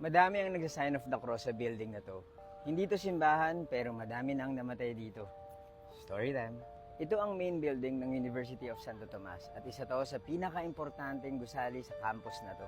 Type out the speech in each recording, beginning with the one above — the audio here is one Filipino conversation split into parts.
Madami ang nagsa-sign of the cross sa building na to. Hindi to simbahan, pero madami na ang namatay dito. Story time. Ito ang main building ng University of Santo Tomas at isa to sa pinaka-importanteng gusali sa campus na to.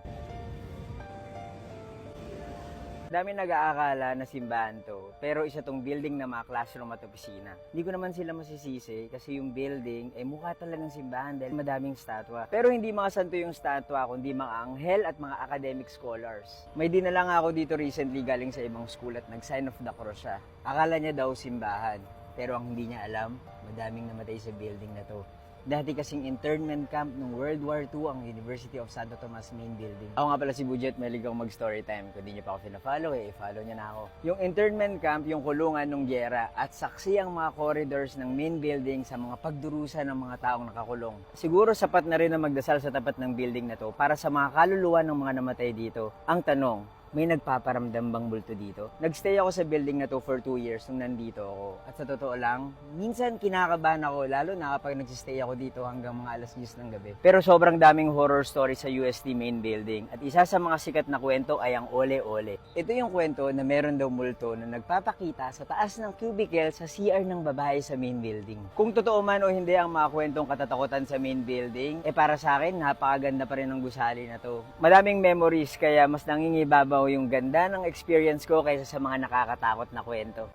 Dami nag-aakala na simbahan to, pero isa tong building na mga classroom at opisina. Hindi ko naman sila masisisi kasi yung building mukha talagang simbahan dahil madaming statwa. Pero hindi mga santo yung statwa, kundi mga anghel at mga academic scholars. May dinala nga ako dito recently galing sa ibang school at nag-sign of the cross siya. Akala niya daw simbahan, pero ang hindi niya alam, madaming namatay sa building na to. Dati kasing internment camp ng World War II ang University of Santo Tomas main building. Ako nga pala si Budget, mahilig ako mag-story time. Kung di niyo pa ako pina-follow, i-follow niyo na ako. Yung internment camp, yung kulungan ng gyera at saksi ang mga corridors ng main building sa mga pagdurusa ng mga taong nakakulong. Siguro sapat na rin na magdasal sa tapat ng building na to para sa mga kaluluwa ng mga namatay dito. Ang tanong, may nagpaparamdam bang multo dito? Nagstay ako sa building na to for 2 years nung nandito ako. At sa totoo lang, minsan kinakabahan ako, lalo na kapag nagsistay ako dito hanggang mga alas 10 ng gabi. Pero sobrang daming horror story sa UST main building. At isa sa mga sikat na kwento ay ang Ole Ole. Ito yung kwento na meron daw multo na nagpapakita sa taas ng cubicle sa CR ng babae sa main building. Kung totoo man o hindi ang mga kwentong katatakutan sa main building, para sa akin, napakaganda pa rin ng gusali na to. Madaming memories kaya mas nangingibabaw yung ganda ng experience ko kaysa sa mga nakakatakot na kwento.